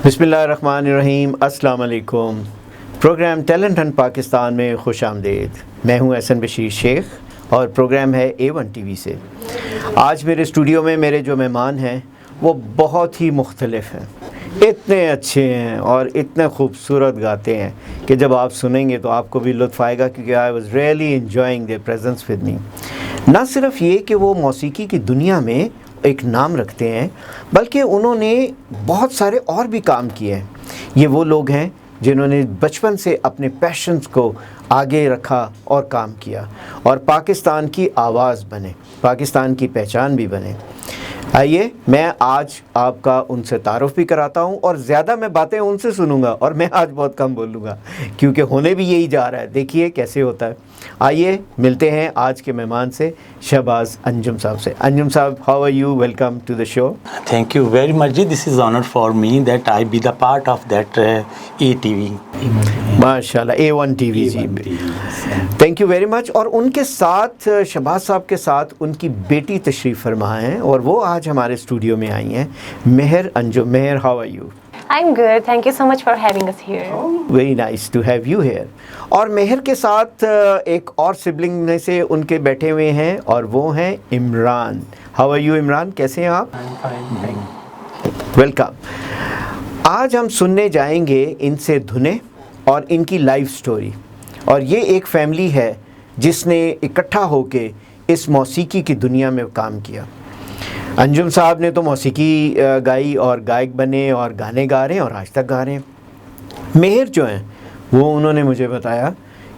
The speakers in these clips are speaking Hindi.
बिस्मिल्लाहिर्रहमानिर्रहीम, अस्सलाम वालेकुम। प्रोग्राम टैलेंट हंट पाकिस्तान में खुश आमदीद। मैं हूं एहसन बशीर शेख और प्रोग्राम है A1 TV से। आज मेरे स्टूडियो में मेरे जो मेहमान हैं वो बहुत ही मुख्तलिफ हैं, इतने अच्छे हैं और इतने खूबसूरत गाते हैं कि जब आप सुनेंगे तो आपको भी लुत्फ़ आएगा, क्योंकि I was really enjoying there presence with me. ना सिर्फ ये कि वो मौसीकी की दुनिया में एक नाम रखते हैं, बल्कि उन्होंने बहुत सारे और भी काम किए हैं। ये वो लोग हैं जिन्होंने बचपन से अपने पैशंस को आगे रखा और काम किया और पाकिस्तान की आवाज़ बने, पाकिस्तान की पहचान भी बने। आइए मैं आज आपका उनसे तारुफ़ भी कराता हूं और ज़्यादा मैं बातें उनसे सुनूंगा और मैं आज बहुत कम बोलूँगा, क्योंकि होने भी यही जा रहा है। देखिए कैसे होता है। आइए मिलते हैं आज के मेहमान से, शहबाज अंजुम साहब से। अंजुम साहब, how are you? Welcome to the show. Thank you very much जी, this is honor for me that I be the part of that ATV। माशाल्लाह, A1 TV जी, थैंक यू वेरी मच। और उनके साथ शहबाज साहब के साथ उनकी बेटी तशरीफ़ फरमा हैं और वो आज हमारे स्टूडियो में आई हैं, Mehar Anjum. Mehar, how are you? I'm good. Thank you so much for having us here. Very nice to have you here. और मेहर के साथ एक और सिबलिंग में से उनके बैठे हुए हैं और वो हैं Imran. How are you Imran, कैसे हैं आप? वेलकम। आज हम सुनने जाएंगे इनसे धुनें और इनकी लाइफ स्टोरी। और ये एक फैमिली है जिसने इकट्ठा होके इस मौसीकी की दुनिया में काम किया। अंजुम साहब ने तो मौसीकी गाई और गायक बने और गाने गा रहे हैं और आज तक गा रहे हैं। मेहर जो हैं वो उन्होंने मुझे बताया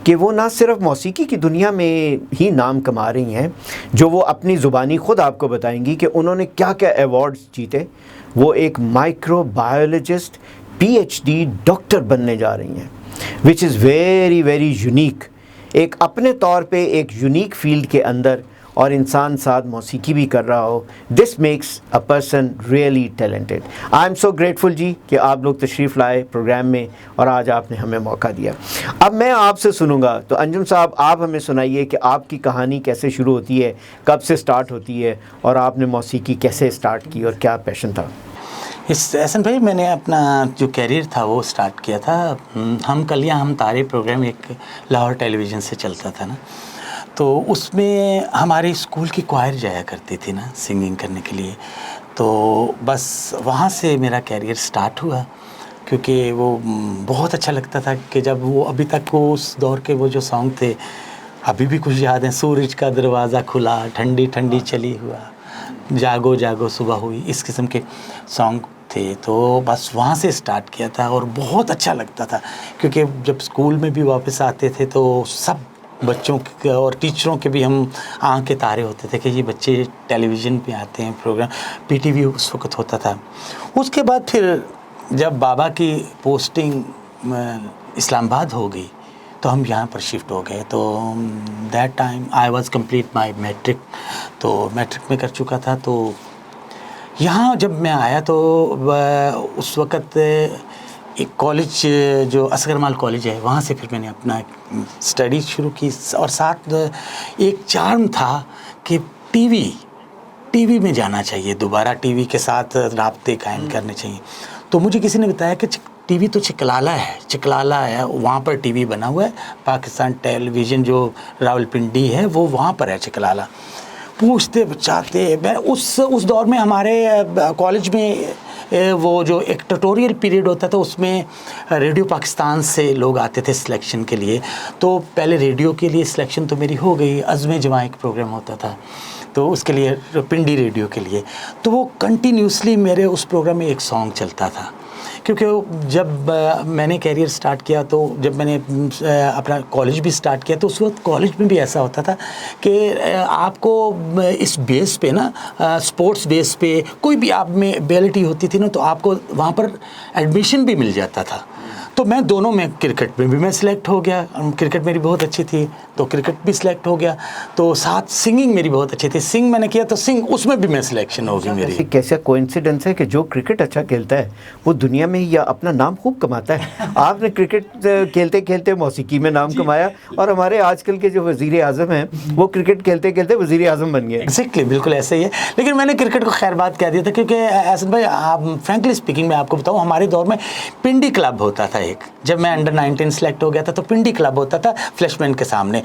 कि वो ना सिर्फ मौसीकी की दुनिया में ही नाम कमा रही हैं, जो वो अपनी ज़ुबानी ख़ुद आपको बताएंगी कि उन्होंने क्या क्या अवार्ड्स जीते। वो एक माइक्रोबायोलॉजिस्ट PhD डॉक्टर बनने जा रही हैं, which is very very unique. एक अपने तौर पे एक यूनिक फील्ड के अंदर और इंसान साथ मौसीकी भी कर रहा हो, this makes a person really talented. I am so grateful जी कि आप लोग तशरीफ़ लाए प्रोग्राम में और आज आपने हमें मौका दिया। अब मैं आपसे सुनूंगा, तो अंजुम साहब आप हमें सुनाइए कि आपकी कहानी कैसे शुरू होती है, कब से स्टार्ट होती है और आपने मौसीकी कैसे स्टार्ट की और क्या पैशन था? एहसन भाई, मैंने अपना जो कैरियर था वो स्टार्ट किया था हम कलियाँ हम तारे प्रोग्राम एक लाहौर टेलीविज़न से चलता था ना, तो उसमें हमारे स्कूल की क्वायर जाया करती थी ना सिंगिंग करने के लिए। तो बस वहाँ से मेरा कैरियर स्टार्ट हुआ, क्योंकि वो बहुत अच्छा लगता था कि जब वो अभी तक वो उस दौर के वो जो सॉन्ग थे अभी भी कुछ याद हैं। सूरज का दरवाज़ा खुला, ठंडी ठंडी चली हुआ, जागो जागो सुबह हुई, इस किस्म के सॉन्ग थे। तो बस वहाँ से स्टार्ट किया था और बहुत अच्छा लगता था, क्योंकि जब स्कूल में भी वापस आते थे तो सब बच्चों के और टीचरों के भी हम आँख के तारे होते थे कि ये बच्चे टेलीविज़न पे आते हैं प्रोग्राम। PTV उस वक्त होता था। उसके बाद फिर जब बाबा की पोस्टिंग इस्लामाबाद हो गई तो हम यहाँ पर शिफ्ट हो गए। तो that time I was complete my matric, तो मैट्रिक में कर चुका था। तो यहाँ जब मैं आया तो उस वक़्त एक कॉलेज जो असगर माल कॉलेज है वहाँ से फिर मैंने अपना स्टडी शुरू की। और साथ एक चार्म था कि टीवी में जाना चाहिए, दोबारा टीवी के साथ राब्ते कायम करने चाहिए। तो मुझे किसी ने बताया कि टीवी तो चिकलाला है, वहाँ पर टीवी बना हुआ है, पाकिस्तान टेलीविज़न जो रावलपिंडी है वो वहाँ पर है चिकलाला। पूछते बचाते मैं उस दौर में हमारे कॉलेज में वो जो एक ट्यूटोरियल पीरियड होता था उसमें रेडियो पाकिस्तान से लोग आते थे सिलेक्शन के लिए। तो पहले रेडियो के लिए सिलेक्शन तो मेरी हो गई, अज़्म जवां एक प्रोग्राम होता था तो उसके लिए पिंडी रेडियो के लिए। तो वो कंटिन्यूसली मेरे उस प्रोग्राम में एक सॉन्ग चलता था, क्योंकि जब मैंने कैरियर स्टार्ट किया तो जब मैंने अपना कॉलेज भी स्टार्ट किया तो उस वक्त कॉलेज में भी ऐसा होता था कि आपको इस बेस पे ना स्पोर्ट्स बेस पे कोई भी आप में एबिलिटी होती थी ना तो आपको वहाँ पर एडमिशन भी मिल जाता था। तो मैं दोनों में, क्रिकेट में भी मैं सिलेक्ट हो गया, क्रिकेट मेरी बहुत अच्छी थी तो क्रिकेट भी सिलेक्ट हो गया, तो साथ सिंगिंग मेरी बहुत अच्छी थी, सिंग मैंने किया तो सिंग उसमें भी मैं सिलेक्शन हो गई मेरी। कैसा कोइंसिडेंस है कि जो क्रिकेट अच्छा खेलता है वो दुनिया में या अपना नाम खूब कमाता है। आपने क्रिकेट खेलते खेलते मौसीकी में नाम कमाया और हमारे आजकल के जो वज़ीर आज़म हैं वो क्रिकेट खेलते खेलते वज़ीर आज़म बन गए। एग्जैक्टली, बिल्कुल ऐसे ही है। लेकिन मैंने क्रिकेट को खैर बात कह दिया था क्योंकि एहसन भाई, आप फ्रैंकली स्पीकिंग मैं आपको बताऊं, हमारे दौर में पिंडी क्लब होता था एक, जब मैं अंडर 19 सेलेक्ट हो गया था तो पिंडी क्लब होता था फ्लैशमैन के सामने।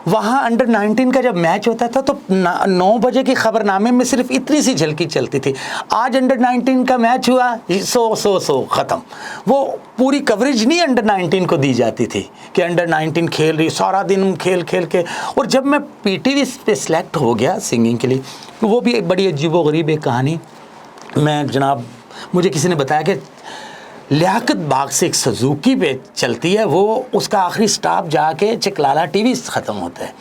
वहाँ अंडर 19 का जब मैच होता था तो 9 बजे की खबरनामे में सिर्फ इतनी सी झलकी चलती थी। आज अंडर 19 का मैच हुआ, सो ख़त्म। वो पूरी कवरेज नहीं अंडर 19 को दी जाती थी कि अंडर 19 खेल रही, सारा दिन खेल के। और जब मैं पीटीवी पे सिलेक्ट हो गया सिंगिंग के लिए, तो वो भी एक बड़ी अजीबोगरीब एक कहानी। मैं जनाब, मुझे किसी ने बताया कि लियाकत बाग से एक सुजुकी पे चलती है, वो उसका आखिरी स्टॉप जाके चिकलाला टीवी ख़त्म होता है।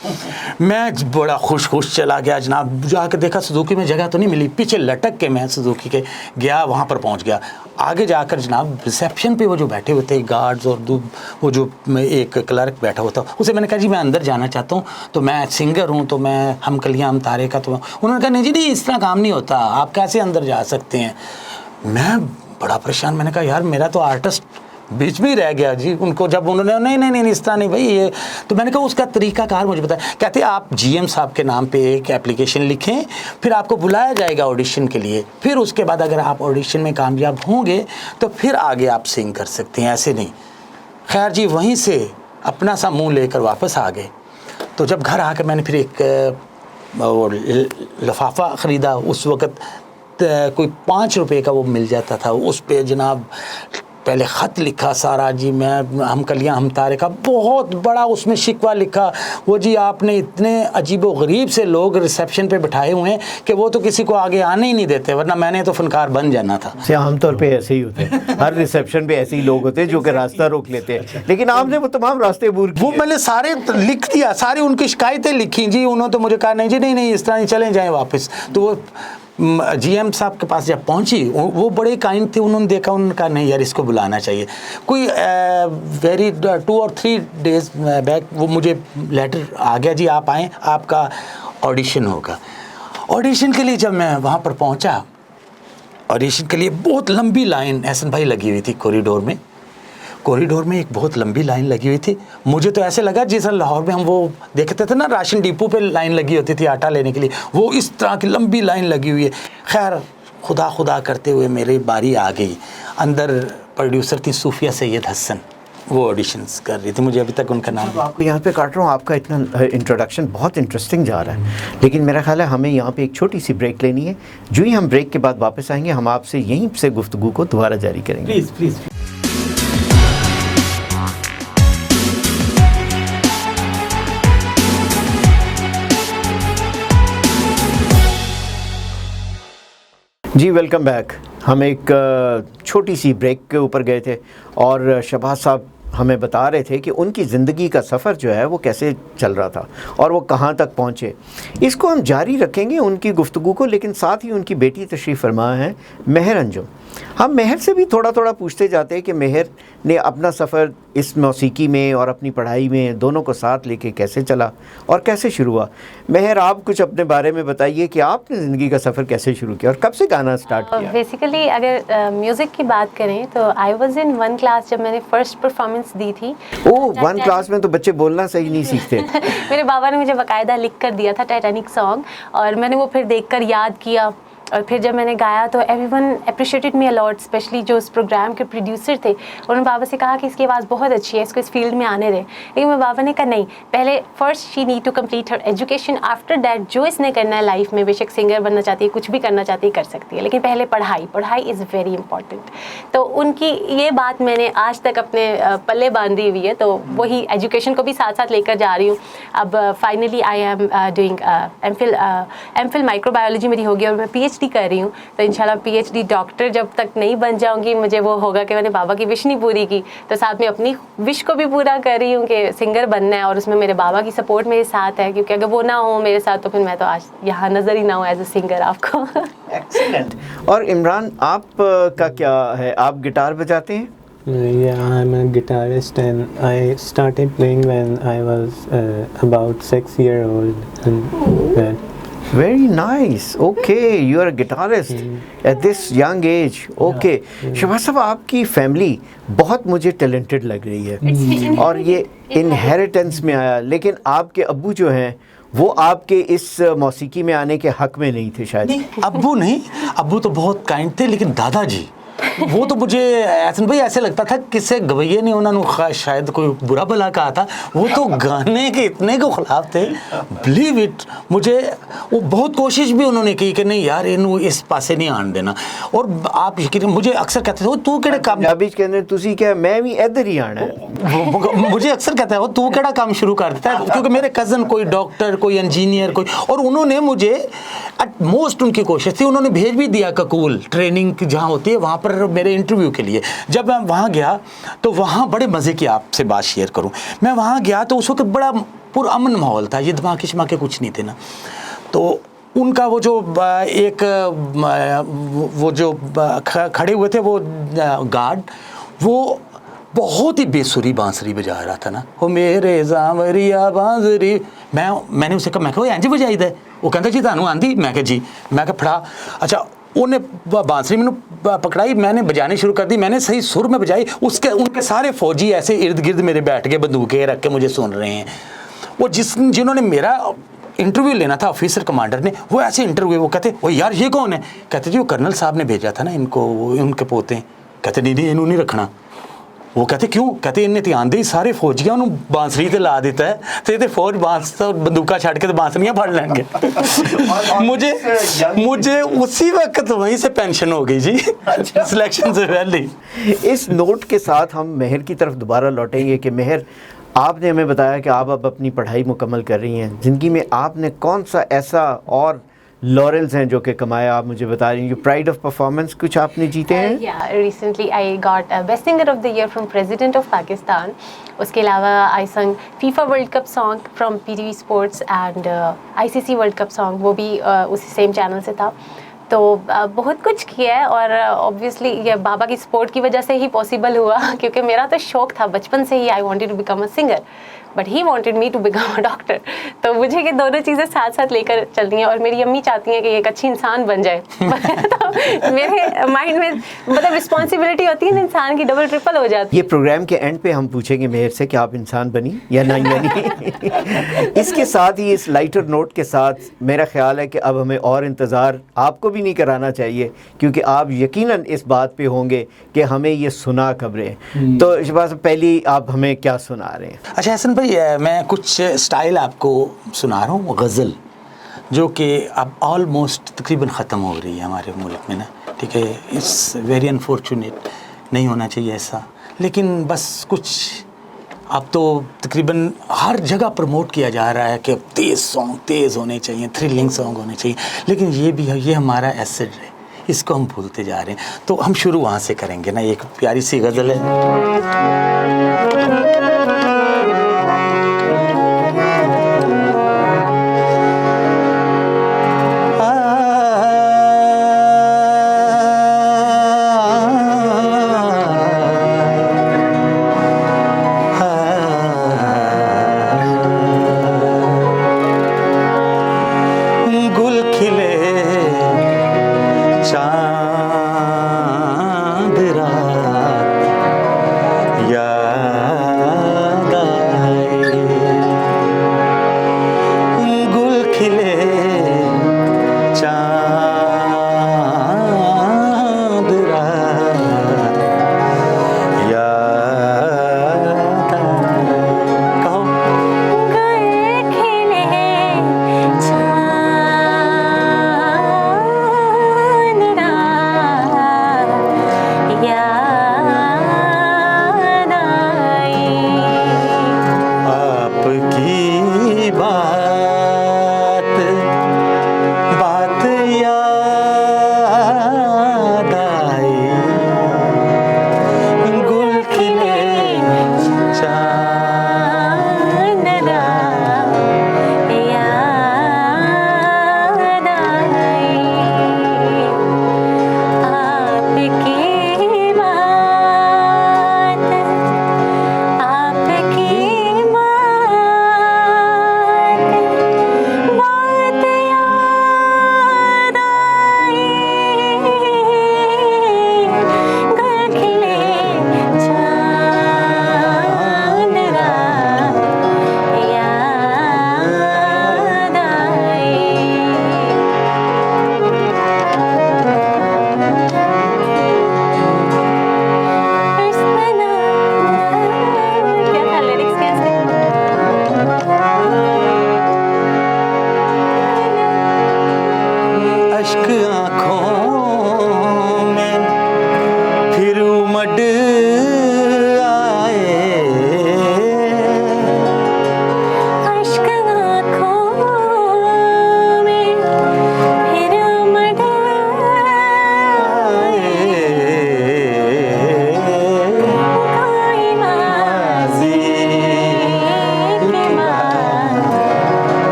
मैं बड़ा खुश चला गया जनाब, जाके देखा सुजुकी में जगह तो नहीं मिली, पीछे लटक के मैं सुजुकी के गया, वहाँ पर पहुँच गया। आगे जाकर जनाब रिसेप्शन पे वो जो बैठे हुए थे गार्ड्स और वो जो एक क्लर्क बैठा हुआ था, उसे मैंने कहा जी मैं अंदर जाना चाहता हूँ, तो मैं सिंगर हूँ, तो मैं हम कलियां हम तारे का, तो उन्होंने कहा नहीं जी इस तरह काम नहीं होता, आप कैसे अंदर जा सकते हैं। मैं बड़ा परेशान, मैंने कहा यार मेरा तो आर्टिस्ट बीच में ही रह गया जी। उनको जब उन्होंने नहीं इस तरह नहीं भाई ये, तो मैंने कहा उसका तरीकाकार मुझे बताया। कहते आप जीएम साहब के नाम पे एक एप्लीकेशन लिखें, फिर आपको बुलाया जाएगा ऑडिशन के लिए, फिर उसके बाद अगर आप ऑडिशन में कामयाब होंगे तो फिर आगे आप सिंग कर सकते हैं, ऐसे नहीं। खैर जी, वहीं से अपना सा मुँह लेकर वापस आ गए। तो जब घर आकर मैंने फिर एक लिफाफा ख़रीदा, उस वक़्त कोई 5 रुपए का वो मिल जाता था, उस पे जनाब पहले ख़त लिखा सारा जी, मैं हम कलियां हम तारे का, बहुत बड़ा उसमें शिकवा लिखा, वो जी आपने इतने अजीबो गरीब से लोग रिसेप्शन पे बिठाए हुए हैं कि वो तो किसी को आगे आने ही नहीं देते, वरना मैंने तो फनकार बन जाना था। आमतौर पे ऐसे ही होते हैं, हर रिसेप्शन पे ऐसे ही लोग होते हैं जो कि रास्ता रोक लेते हैं, लेकिन आपने वो तमाम रास्ते बूर किए। वो मैंने सारे लिख दिया, सारी उनकी शिकायतें लिखी जी। उन्होंने तो मुझे कहा नहीं जी नहीं इस तरह नहीं, चले जाएँ वापस। तो वो जीएम साहब के पास जब पहुंची, वो बड़े काइंड थे, उन्होंने देखा, उन्होंने कहा नहीं यार इसको बुलाना चाहिए। कोई वेरी 2 और 3 डेज़ बैक वो मुझे लेटर आ गया जी आप आएँ, आपका ऑडिशन होगा। ऑडिशन के लिए जब मैं वहाँ पर पहुँचा, ऑडिशन के लिए बहुत लंबी लाइन एहसन भाई लगी हुई थी कॉरिडोर में एक बहुत लंबी लाइन लगी हुई थी। मुझे तो ऐसे लगा जैसा लाहौर में हम वो देखते थे ना, राशन डिपो पे लाइन लगी होती थी आटा लेने के लिए, वो इस तरह की लंबी लाइन लगी हुई है। खैर खुदा करते हुए मेरी बारी आ गई। अंदर प्रोड्यूसर थी सूफिया सैयद हसन, वो ऑडिशंस कर रही थी, मुझे अभी तक उनका नाम आपको यहाँ पे काट रहा हूँ, आपका इतना इंट्रोडक्शन बहुत इंटरेस्टिंग जा रहा है, लेकिन मेरा ख्याल है हमें यहाँ पे एक छोटी सी ब्रेक लेनी है। जो ही हम ब्रेक के बाद वापस आएंगे, हम आपसे यहीं से गुफ्तगू को दोबारा जारी करेंगे। प्लीज़। जी वेलकम बैक। हम एक छोटी सी ब्रेक के ऊपर गए थे और शहबाज साहब हमें बता रहे थे कि उनकी ज़िंदगी का सफ़र जो है वो कैसे चल रहा था और वो कहाँ तक पहुँचे। इसको हम जारी रखेंगे उनकी गुफ्तगू को, लेकिन साथ ही उनकी बेटी तशरीफ़ फरमा है मेहर अंजुम। हम मेहर से भी थोड़ा पूछते जाते हैं कि मेहर ने अपना सफ़र इस मौसीकी में और अपनी पढ़ाई में दोनों को साथ लेके कैसे चला और कैसे शुरू हुआ। मेहर, आप कुछ अपने बारे में बताइए कि आपने ज़िंदगी का सफ़र कैसे शुरू किया और कब से गाना स्टार्ट किया। बेसिकली अगर म्यूज़िक की बात करें तो आई वाज इन 1 क्लास जब मैंने फर्स्ट परफॉर्मेंस दी थी। 1 क्लास में तो बच्चे बोलना सही नहीं सीखते। मेरे बाबा ने मुझे बाकायदा लिख कर दिया था टाइटैनिक सॉन्ग, और मैंने वो फिर देखकर याद किया, और फिर जब मैंने गाया तो everyone appreciated me a lot, specially जो उस प्रोग्राम के प्रोड्यूसर थे। उन्होंने बाबा से कहा कि इसकी आवाज़ बहुत अच्छी है, इसको इस फील्ड में आने दें। लेकिन मेरे बाबा ने कहा नहीं, पहले first she need to complete her education, after that जो इसने करना है लाइफ में, बेशक सिंगर बनना चाहती है, कुछ भी करना चाहती है, कर सकती है, लेकिन पहले पढ़ाई इज़ वेरी इंपॉर्टेंट। तो उनकी ये बात मैंने आज तक अपने पल्ले बांधी हुई है, तो वही एजुकेशन को भी साथ साथ लेकर जा रही हूँ। अब finally I am doing MPhil microbiology मेरी होगी और मैं PhD कर रही हूँ। तो इंशाल्लाह PhD डॉक्टर जब तक नहीं बन जाऊँगी, मुझे वो होगा कि मैंने बाबा की विश नहीं पूरी की, तो साथ में अपनी विश को भी पूरा कर रही हूँ कि सिंगर बनना है, और उसमें मेरे बाबा की सपोर्ट मेरे साथ है, क्योंकि अगर वो ना हो मेरे साथ तो फिर मैं तो आज यहाँ नज़र ही ना हूँ एज अ सिंगर आपको। एक्सीलेंट। और इमरान, आप का क्या है, आप गिटार बजाते हैं? Yeah, I'm a guitarist and I started playing when I was about 6 years old. And Very nice. Okay, you are a guitarist at this young age. Okay, Shahbaz साहब आपकी फैमिली बहुत मुझे टैलेंटेड लग रही है और ये इनहेरिटेंस में आया, लेकिन आपके अब्बू जो हैं वो आपके इस मौसीकी में आने के हक में नहीं थे शायद। नहीं, अब्बू नहीं, अब्बू तो बहुत काइंड थे, लेकिन दादाजी वो तो मुझे ऐसा भाई ऐसे लगता था किसे गवैये ने उन्होंने शायद कोई बुरा भला कहा था, वो तो गाने के इतने के खिलाफ थे, बिलीव इट। मुझे वो बहुत कोशिश भी उन्होंने की कि नहीं यार इन्हों इस पासे नहीं आन देना। और आप यकीन, मुझे अक्सर कहते थे तू केड़े काम पंजाबी कहते तुसी क्या मैं भी इधर ही आना है। मुझे अक्सर कहता है वो तू केड़ा काम शुरू कर देता है, क्योंकि मेरे कज़न कोई डॉक्टर कोई इंजीनियर कोई, और उन्होंने मुझे एट मोस्ट उनकी कोशिश थी, उन्होंने भेज भी दिया ककूल ट्रेनिंग जहाँ होती है वहाँ पर मेरे इंटरव्यू के लिए। जब मैं वहाँ गया तो वहाँ बड़े मज़े की आपसे बात शेयर करूँ, मैं वहाँ गया तो उस वक्त बड़ा पूरा अमन माहौल था, ये धमाके शमाके कुछ नहीं थे ना। तो उनका वो जो एक वो जो खड़े हुए थे वो गार्ड, वो बहुत ही बेसुरी बांसुरी बजा रहा था ना, वो मेरे जावरिया बांसुरी। मैंने उसे कहा, मैं कहा इंज बजाई दे, वो कहता जी थानू आंदी, मैं कहा जी, मैं कहा फड़ा। अच्छा उन्हें बांसुरी मैंने पकड़ाई, मैंने बजानी शुरू कर दी, मैंने सही सुर में बजाई, उसके उनके सारे फौजी ऐसे इर्द गिर्द मेरे बैठ के बंदूकें रख के मुझे सुन रहे हैं। वो जिन्होंने मेरा इंटरव्यू लेना था ऑफिसर कमांडर ने, वो ऐसे इंटरव्यू, वो कहते ओ यार ये कौन है, कहते जी वो कर्नल साहब ने भेजा था ना इनको, वो उनके पोते हैं। कहते नहीं इन्हों नहीं रखना। वो कहते क्यों, कहते इन्हें तो आंदे ही सारे फौजियां उन्होंने बांसुरी ते ला देता है, तो ये फौज बांस तो बंदूका छड़ के तो बांसुरियां फड़ लेंगे। मुझे उसी वक्त वहीं से पेंशन हो गई जी, सिलेक्शन से पहले। इस नोट के साथ हम मेहर की तरफ दोबारा लौटेंगे कि मेहर, आपने हमें बताया कि आप अब अपनी पढ़ाई मुकम्मल कर रही हैं, ज़िंदगी में आपने कौन सा ऐसा और लॉरेल्स हैं जो कि कमाया, आप मुझे बता रही हैं, प्राइड ऑफ परफॉर्मेंस कुछ आपने जीते हैं? Yeah, recently I got Best Singer of the Year from President of Pakistan. उसके अलावा I sung FIFA World Cup song from PTV Sports and ICC World Cup song, वो भी उसी सेम चैनल से था। तो बहुत कुछ किया है, और ऑब्वियसली ये बाबा की सपोर्ट की वजह से ही पॉसिबल हुआ, क्योंकि मेरा तो शौक था बचपन से ही, I wanted to become a singer, but he wanted me to become a doctor. तो मुझे ये दोनों चीज़ें साथ साथ लेकर चलती हैं, और मेरी अम्मी चाहती हैं कि एक अच्छी इंसान बन जाए। तो मेरे माइंड में मतलब रिस्पॉन्सिबिलिटी होती है ना इंसान की, डबल ट्रिपल हो जाती है। ये प्रोग्राम के एंड पे हम पूछेंगे मेहर से कि आप इंसान बनी या नहीं बनी। इसके साथ ही इस लाइटर नोट के साथ मेरा ख्याल है कि अब हमें और इंतज़ार आपको भी नहीं कराना चाहिए, क्योंकि आप यकीनन इस बात पे होंगे कि हमें ये सुना खबरें। तो शहबाज पहली आप हमें क्या सुना रहे हैं? अच्छा हसन भाई, मैं कुछ स्टाइल आपको सुना रहा हूँ, गज़ल, जो कि अब ऑलमोस्ट तकरीबन ख़त्म हो रही है हमारे मुल्क में ना, ठीक है। इट्स वेरी अनफॉर्चुनेट, नहीं होना चाहिए ऐसा, लेकिन बस कुछ अब तो तकरीबन हर जगह प्रमोट किया जा रहा है कि अब तेज़ सॉन्ग तेज़ होने चाहिए, थ्रिलिंग सॉन्ग होने चाहिए, लेकिन ये भी है, ये हमारा एसेट है, इसको हम भूलते जा रहे हैं। तो हम शुरू वहाँ से करेंगे ना, एक प्यारी सी गज़ल है।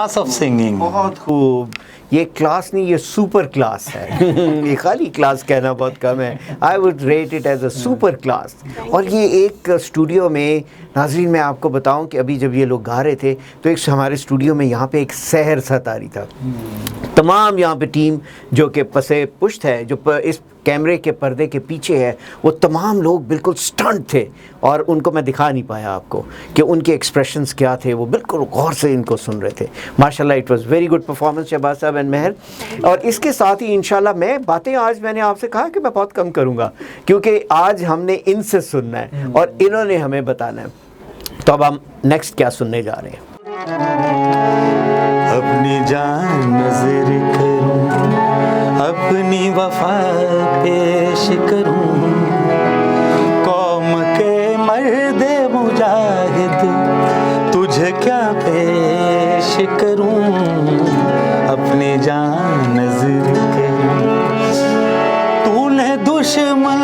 Class of singing. बहुत खूब। ये क्लास नहीं, ये सुपर क्लास है। ये खाली क्लास कहना बहुत कम है। I would rate it as a super class. और ये एक स्टूडियो में, नाज़रीन मैं आपको बताऊं कि अभी जब ये लोग गा रहे थे तो एक हमारे स्टूडियो में यहाँ पे एक सहर सा तारी था। तमाम यहाँ पे टीम जो कि पसे पुश्त है, जो इस कैमरे के पर्दे के पीछे है, वो तमाम लोग बिल्कुल स्टंट थे और उनको मैं दिखा नहीं पाया आपको कि उनके एक्सप्रेशंस क्या थे। वो बिल्कुल गौर से इनको सुन रहे थे। माशाल्लाह, it was very good performance Shahbaz साहब एंड महर। और इसके साथ ही इंशाल्लाह मैं बातें, आज मैंने आपसे कहा कि मैं बहुत कम करूँगा क्योंकि आज हमने इनसे सुनना है और इन्होंने हमें बताना है। तो अब हम नेक्स्ट क्या सुनने जा रहे हैं? अपनी जान नजर करूं, अपनी वफा पेश करूं, कौम के मर्दे मुजाहिद तुझे क्या पेश करूं, अपनी जान नजर करूं। तूने दुश्मन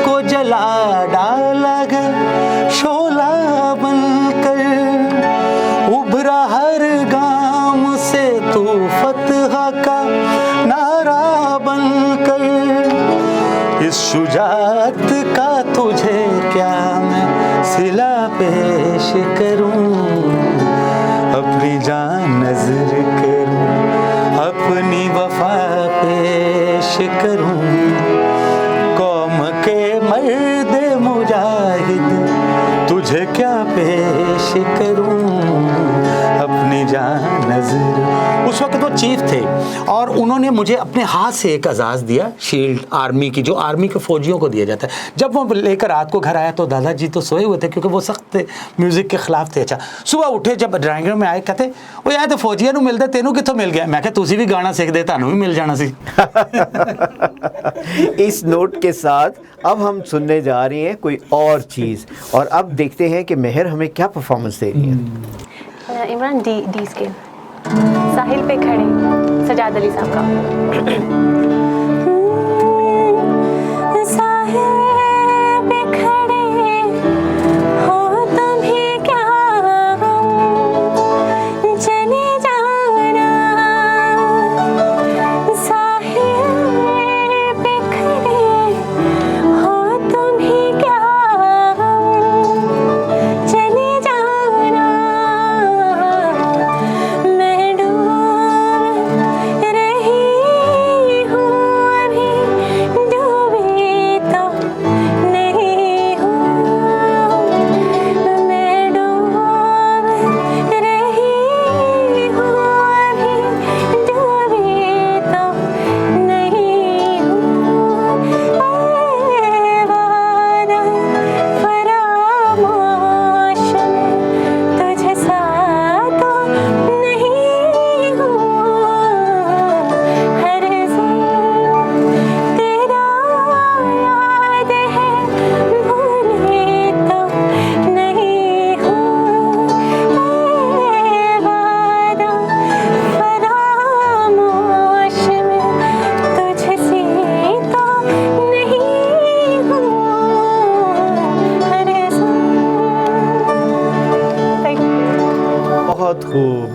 को जला डाला है शोला बनकर, उभरा हर गांव से तू फतह का नारा बनकर। इस शुजाअत का तुझे क्या मैं सिला पेश करूं, अपनी जान नजर करूं, अपनी वफा पेश करूं, कौम के मर्दे मुजाहिद तुझे क्या पेश करूं, अपनी जान नजर। उस वक्त वो चीफ थे और उन्होंने मुझे अपने हाथ से एक एजाज़ दिया, शील्ड आर्मी की, जो आर्मी के फौजियों को दिया जाता है। जब वो लेकर रात को घर आया तो दादाजी तो सोए हुए थे क्योंकि वो सख्त म्यूजिक के खिलाफ थे। अच्छा, सुबह उठे जब ड्राइंग रूम में आए, कहते वो यार तो फौजियों को मिलता, तेनों कितों मिल गया? मैं कहा तुसी भी गाना सीख दे, तानू भी मिल जाना सी। इस नोट के साथ अब हम सुनने जा रहे हैं कोई और चीज़, और अब देखते हैं कि महर हमें क्या परफॉर्मेंस दे रही है। इमरान, डी स्केल, साहिल पे खड़े, सजाद अली साहब का।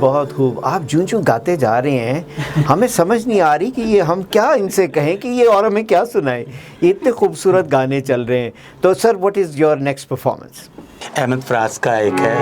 बहुत खूब। आप जूं जूं गाते जा रहे हैं हमें समझ नहीं आ रही कि ये हम क्या इनसे कहें कि ये और हमें क्या सुनाए। ये इतने खूबसूरत गाने चल रहे हैं। तो sir, what is your next performance? Ahmad Faraz का एक है,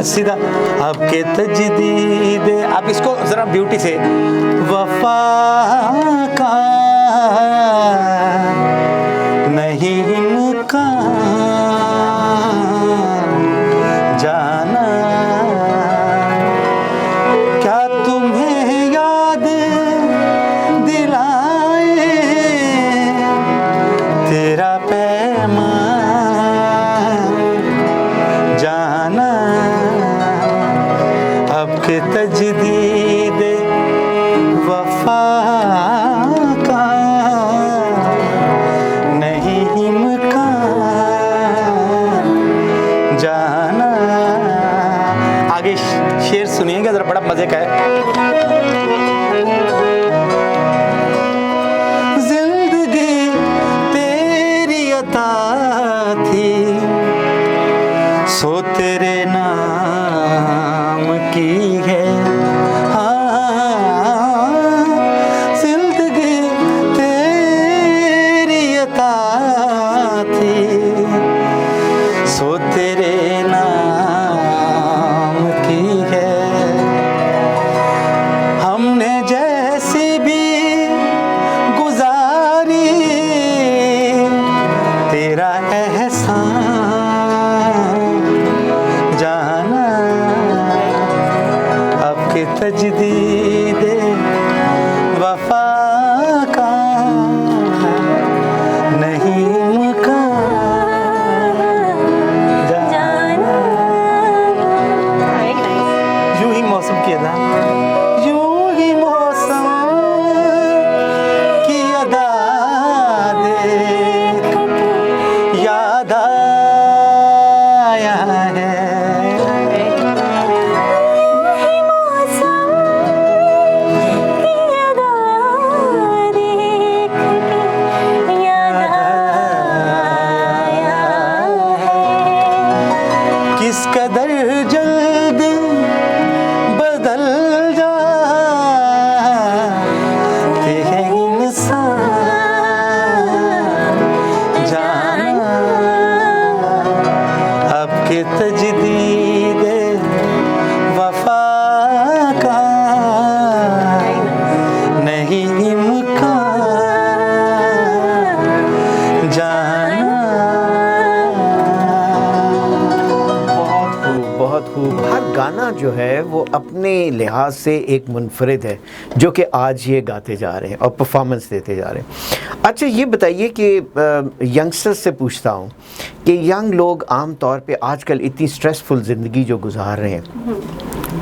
सीधा आपके तजदीद। आप इसको जरा ब्यूटी से, वफा का तजदीद वफा का नहीं इम्कान जाना। आगे शेर सुनिएगा जरा, बड़ा मजे का है। जिंदगी तेरी अता थी, सो तेरे नाम की है। हाँ, जिंदगी तेरी अता थी, सो तेरे नाम की है। हमने जैसी भी गुजारी, तेरा एहसान जाना। अब के तजदीद वफा का नहीं इम्कान जाना। यूं ही मौसम की अदा, यूं ही मौसम की अदा देख याद आया है। किस कदर जल्द बदल जाते हैं इंसान जाना। अब के तजदीद वफा का नहीं इम्कान जाना। बहुत खूब। हर गाना जो है वो अपने लिहाज से एक मुनफरिद है, जो कि आज ये गाते जा रहे हैं और परफॉर्मेंस देते जा रहे हैं। अच्छा ये बताइए कि यंगस्टर्स से पूछता हूँ कि यंग लोग आम तौर पे आजकल इतनी स्ट्रेसफुल ज़िंदगी जो गुजार रहे हैं,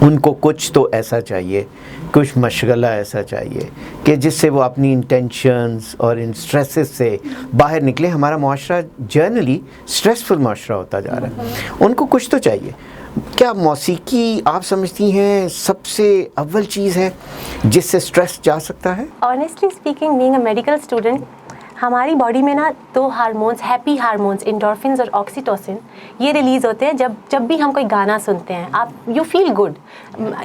उनको कुछ तो ऐसा चाहिए, कुछ मशगला ऐसा चाहिए कि जिससे वो अपनी इंटेंशंस और इन स्ट्रेसेस से बाहर निकले। हमारा माशरा जनरली स्ट्रेसफुल माशरा होता जा रहा है, उनको कुछ तो चाहिए। क्या मौसीकी आप समझती हैं सबसे अव्वल चीज़ है जिससे स्ट्रेस जा सकता है? Honestly speaking, being a medical student, हमारी बॉडी में ना दो हार्मोन्स, हैप्पी हार्मोन्स, एंडोर्फिन्स और ऑक्सीटोसिन, ये रिलीज़ होते हैं जब भी हम कोई गाना सुनते हैं। आप यू फील गुड।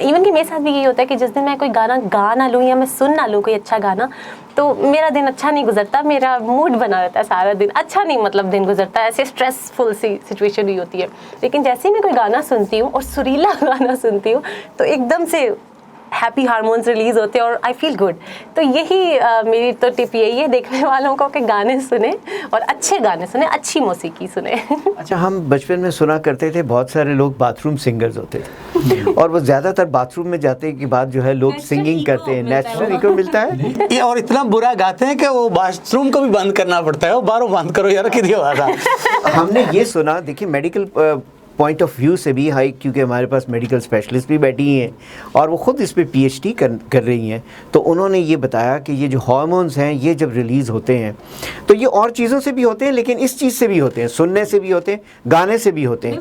इवन कि मेरे साथ भी यही होता है कि जिस दिन मैं कोई गाना गा ना लूँ या मैं सुन ना लूँ कोई अच्छा गाना, तो मेरा दिन अच्छा नहीं गुजरता, मेरा मूड बना रहता है सारा दिन, अच्छा नहीं मतलब दिन गुजरता है, ऐसे स्ट्रेसफुल सी सिचुएशन भी होती है। लेकिन जैसे ही मैं कोई गाना सुनती हूँ और सुरीला गाना सुनती हूँ तो एकदम से हैप्पी हार्मोन्स रिलीज़ होते हैं और आई फील गुड। तो यही मेरी तो टिप यही है देखने वालों को कि गाने सुने और अच्छे गाने सुने, अच्छी मौसीकी सुने। अच्छा, हम बचपन में सुना करते थे बहुत सारे लोग बाथरूम सिंगर्स होते थे और वो ज़्यादातर बाथरूम में जाते के बाद जो है लोग सिंगिंग करते हैं, नेचुरल इको मिलता है। ये और इतना बुरा गाते हैं कि वो बाथरूम को भी बंद करना पड़ता है। वो बाहरों बंद करो यार, कितनी आवाज़ आ। हमने ये सुना, देखिए मेडिकल पॉइंट ऑफ व्यू से भी हाई, क्योंकि हमारे पास मेडिकल स्पेशलिस्ट भी बैठी हैं और वो ख़ुद इस पे पीएचडी कर रही हैं, तो उन्होंने ये बताया कि ये जो हार्मोन्स हैं ये जब रिलीज़ होते हैं तो ये और चीज़ों से भी होते हैं, लेकिन इस चीज़ से भी होते हैं, सुनने से भी होते हैं, गाने से भी होते हैं,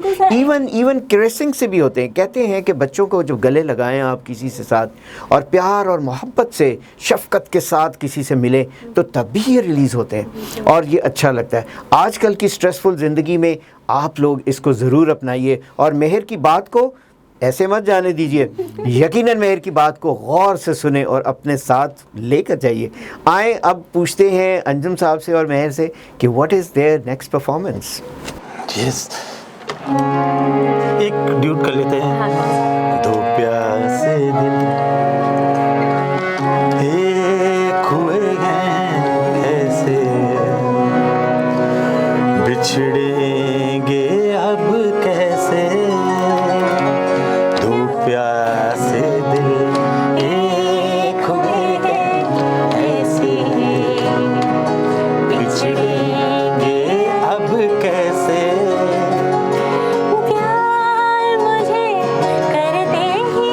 इवन क्रेसिंग से भी होते हैं। कहते हैं कि बच्चों को जब गले लगाएं आप किसी से साथ और प्यार और मोहब्बत से, शफ़क़त के साथ किसी से मिलें तो तब भी ये रिलीज़ होते हैं और ये अच्छा लगता है। आजकल की स्ट्रेसफुल ज़िंदगी में आप लोग इसको ज़रूर अपनाइए और मेहर की बात को ऐसे मत जाने दीजिए, यकीनन मेहर की बात को गौर से सुने और अपने साथ लेकर जाइए। आए अब पूछते हैं अंजुम साहब से और मेहर से कि what is there next performance. Yes, एक ड्यूट कर लेते हैं। दो प्यासे दिल एक हुए हैं ऐसे, बिछड़ेंगे अब कैसे। दो प्यासे दिल एक हुए हैं ऐसे, बिछड़ेंगे अब कैसे। प्यार मुझे करते ही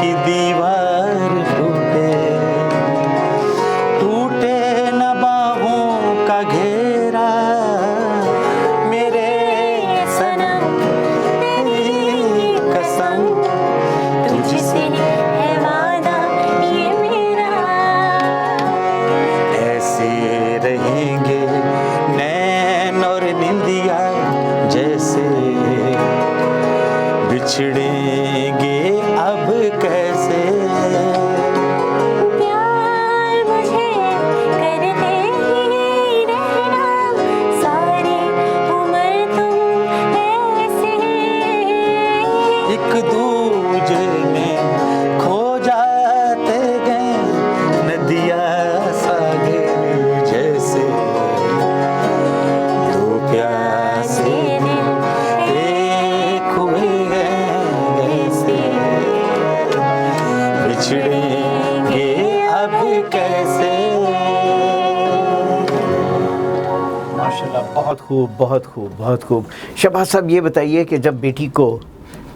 की दीवार टूटे, टूटे न बाहों का घेरा, मेरे सनम तेरी कसम, तुझसे है वादा ये मेरा। ऐसे रहेंगे नैन और निंदिया जैसे, बिछड़ेंगे अब कैसे। प्यार मुझे करते ही रहना, सारी उम्र तुम ऐसे। एक दूजे में खो जाते गए नदिया सागर जैसे, दो प्यासे दिल एक हुए हैं जैसे, बिछड़ेंगे अब कैसे। माशाल्लाह, बहुत खूब, बहुत खूब, बहुत खूब। शहबाज साहब, ये बताइए कि जब बेटी को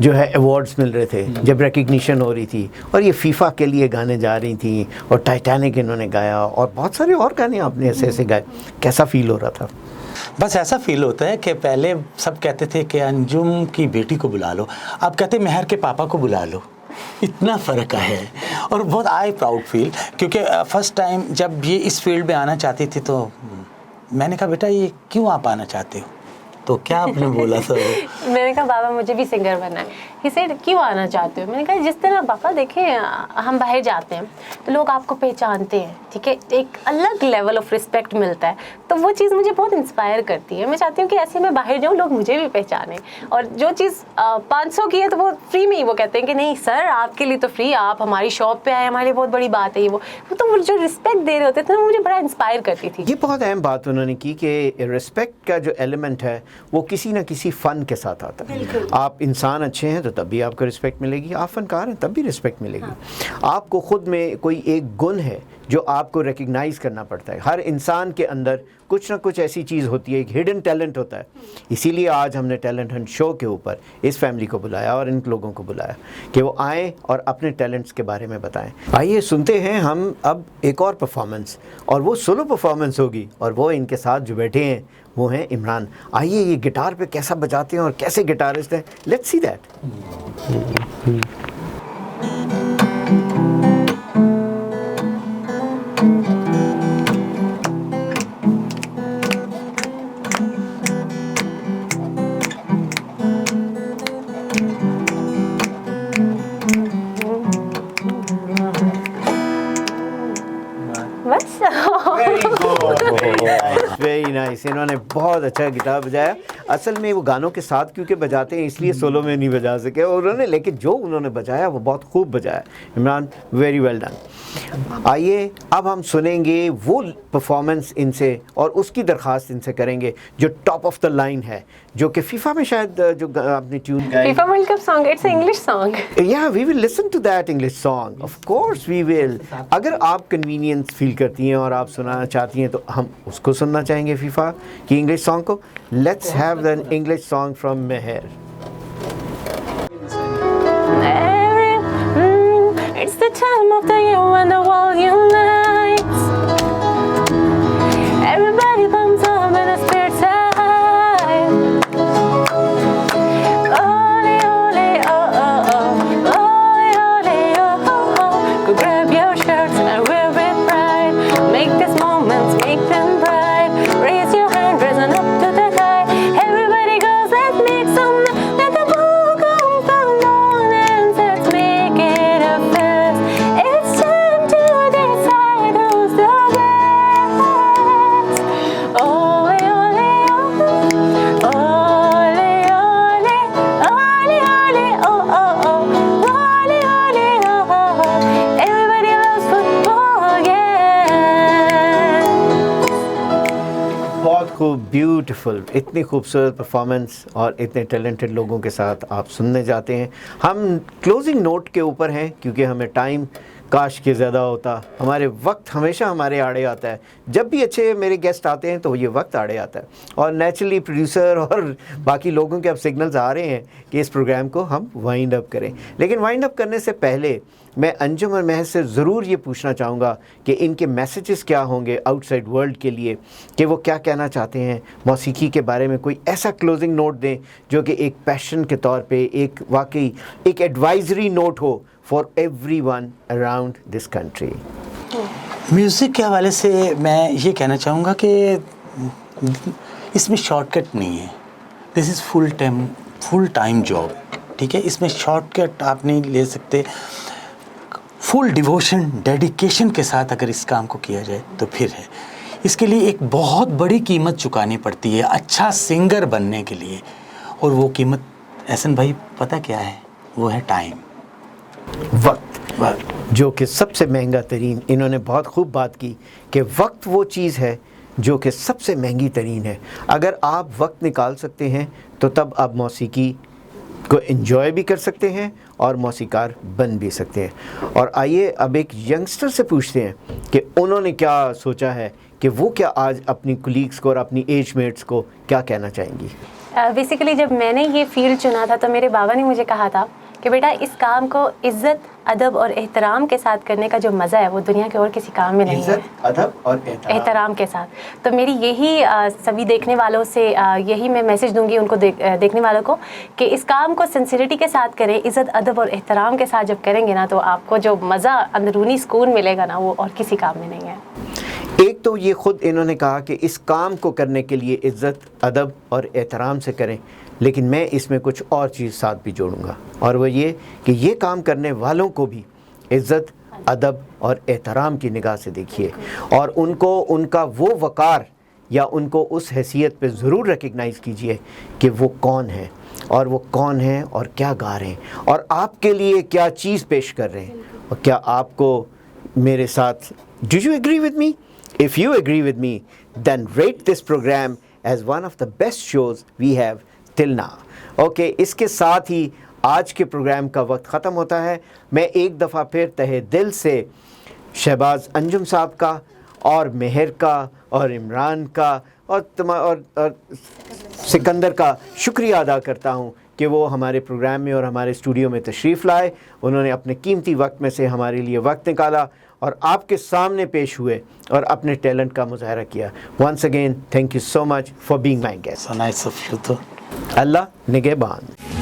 जो है अवार्ड्स मिल रहे थे, जब रिकग्निशन हो रही थी और ये फीफा के लिए गाने जा रही थी और टाइटैनिक इन्होंने गाया और बहुत सारे और गाने आपने ऐसे ऐसे गाए, कैसा फील हो रहा था? बस ऐसा फील होता है कि पहले सब कहते थे कि अंजुम की बेटी को बुला लो, अब कहते मेहर के पापा को बुला लो। इतना फ़र्क है और बहुत आई प्राउड फील, क्योंकि फर्स्ट टाइम जब ये इस फील्ड में आना चाहती थी तो मैंने कहा बेटा ये क्यों आप आना चाहते हो, तो क्या आपने बोला सर? मैंने कहा बाबा मुझे भी सिंगर बनना है। ही सेड क्यों आना चाहते हो? मैंने कहा जिस तरह पापा देखें हम बाहर जाते हैं तो लोग आपको पहचानते हैं, ठीक है, एक अलग लेवल ऑफ रिस्पेक्ट मिलता है, तो वो चीज़ मुझे बहुत इंस्पायर करती है। मैं चाहती हूँ कि ऐसे मैं बाहर जाऊँ लोग मुझे भी पहचानें, और जो चीज़ 500 की है तो वो फ्री में ही वो कहते हैं कि नहीं सर आपके लिए तो फ्री, आप हमारी शॉप पे आए, हमारे लिए बहुत बड़ी बात है ये वो तो जो रिस्पेक्ट दे रहे होते थे ना मुझे बड़ा इंस्पायर करती थी। ये बहुत अहम बात उन्होंने की कि रिस्पेक्ट का जो एलिमेंट है वो किसी ना किसी फ़न के साथ आता है। आप इंसान अच्छे हैं तो तब भी आपको रिस्पेक्ट मिलेगी, आप फनकार हैं तब भी रिस्पेक्ट मिलेगी। आपको ख़ुद में कोई एक गुण है जो आपको रिकग्नाइज़ करना पड़ता है। हर इंसान के अंदर कुछ ना कुछ ऐसी चीज़ होती है, एक हिडन टैलेंट होता है। इसीलिए आज हमने टैलेंट हंट शो के ऊपर इस फैमिली को बुलाया और इन लोगों को बुलाया कि वो आएँ और अपने टैलेंट्स के बारे में बताएं। आइए सुनते हैं हम अब एक और परफॉर्मेंस, और वो सोलो परफॉर्मेंस होगी, और वो इनके साथ जो बैठे हैं वो हैं इमरान। आइए ये गिटार पे कैसा बजाते हैं और कैसे गिटारिस्ट हैं, लेट्स सी दैट। बस वेरी नाइस, इन्होंने बहुत अच्छा गिटार बजाया। असल में वो गानों के साथ क्योंकि बजाते हैं इसलिए सोलो में नहीं बजा सके उन्होंने, लेकिन जो उन्होंने बजाया वो बहुत खूब बजाया। Imran, very well done. आइए अब हम सुनेंगे वो परफॉर्मेंस इनसे और उसकी दरख्वास्त इनसे करेंगे जो टॉप ऑफ द लाइन है, जो कि फीफा में शायद जो आपने ट्यून गाई, FIFA World Cup song, it's English song. या we will listen to that English song, of course we will. अगर आप कन्वीनियंस फील करती हैं और आप सुनाना चाहती हैं तो हम उसको सुनना चाहेंगे फीफा की इंग्लिश सॉन्ग को। Let's have the English song from Mehar. It's the time of the year when the world unites. Everybody comes home and the spirits high. Ole ole oh oh oh, ole ole oh oh oh. Go grab your shirts and wear it bright. Make these moments, make them bright. Raise your hand, raise it up to the sky. Everybody goes, let's make some. Let the ball come down and let's make it a fest. It's time to decide who's the best. Ole ole oh, ole ole, ole ole oh oh oh, ole ole oh oh oh. Everybody loves football, yeah. बहुत खूब, ब्यूटीफुल, इतनी खूबसूरत परफॉर्मेंस और इतने टैलेंटेड लोगों के साथ आप सुनने जाते हैं। हम क्लोजिंग नोट के ऊपर हैं क्योंकि हमें टाइम काश के ज़्यादा होता। हमारे वक्त हमेशा हमारे आड़े आता है, जब भी अच्छे मेरे गेस्ट आते हैं तो ये वक्त आड़े आता है। और नेचुरली प्रोड्यूसर और बाकी लोगों के अब सिग्नल्स आ रहे हैं कि इस प्रोग्राम को हम वाइंड अप करें। लेकिन वाइंड अप करने से पहले मैं अंजुम और महज से ज़रूर ये पूछना चाहूँगा कि इनके मैसेजेस क्या होंगे आउटसाइड वर्ल्ड के लिए, कि वो क्या कहना चाहते हैं मौसीकी के बारे में। कोई ऐसा क्लोजिंग नोट दें जो कि एक पैशन के तौर पे एक वाकई एक एडवाइजरी नोट हो for everyone around this country. Music के हवाले से मैं ये कहना चाहूँगा कि इसमें शॉर्टकट नहीं है। This is full time job, ठीक है। इसमें शॉर्टकट आप नहीं ले सकते। फुल डिवोशन डेडिकेशन के साथ अगर इस काम को किया जाए तो फिर है। इसके लिए एक बहुत बड़ी कीमत चुकानी पड़ती है अच्छा सिंगर बनने के लिए, और वो कीमत एहसन भाई पता क्या है? वो है टाइम, वक्त, जो कि सबसे महंगा तरीन। इन्होंने बहुत खूब बात की कि वक्त वो चीज़ है जो कि सबसे महंगी तरीन है। अगर आप वक्त निकाल सकते हैं तो तब आप मौसीकी को एंजॉय भी कर सकते हैं और मौसीकार बन भी सकते हैं। और आइए अब एक यंगस्टर से पूछते हैं कि उन्होंने क्या सोचा है, कि वो क्या आज अपनी कुलीग्स को और अपनी एज मेट्स को क्या कहना चाहेंगी। बेसिकली जब मैंने ये फील्ड चुना था तो मेरे बाबा ने मुझे कहा था कि बेटा इस काम को इज़्ज़त, अदब और एहतराम के साथ करने का जो मज़ा है वो दुनिया के और किसी काम में नहीं है। इज़्ज़त, अदब और एहतराम के साथ। तो मेरी यही सभी देखने वालों से यही मैं मैसेज दूंगी उनको, देखने वालों को, कि इस काम को सिंसिरिटी के साथ करें। इज़्ज़त, अदब और एहतराम के साथ जब करेंगे ना तो आपको जो मज़ा, अंदरूनी सुकून मिलेगा ना, वो और किसी काम में नहीं है। एक तो ये ख़ुद इन्होंने कहा कि इस काम को करने के लिए इज़्ज़त, अदब और एहतराम से करें, लेकिन मैं इसमें कुछ और चीज़ साथ भी जोड़ूंगा, और वो ये कि ये काम करने वालों को भी इज़्ज़त, अदब और एहतराम की निगाह से देखिए, और उनको उनका वो वक़ार या उनको उस हैसियत पे ज़रूर रिकग्नाइज़ कीजिए कि वो कौन है, और वो कौन है और क्या गा रहे हैं, और आपके लिए क्या चीज़ पेश कर रहे हैं। और क्या आपको मेरे साथ, do you agree with me? If you agree with me, then rate this program as one of the best shows we have till now. Okay, इसके साथ ही आज के प्रोग्राम का वक्त ख़त्म होता है। मैं एक दफ़ा फिर तहे दिल से शहबाज अंजुम साहब का और मेहर का और इमरान का और सिकंदर का शुक्रिया अदा करता हूँ कि वो हमारे प्रोग्राम में और हमारे स्टूडियो में तशरीफ़ लाए। उन्होंने अपने कीमती वक्त में से हमारे लिए वक्त निकाला और आपके सामने पेश हुए और अपने टैलेंट का मुजाहरा किया। Once again thank you so much for being my guest. So nice of you. तो अल्लाह निगहबान।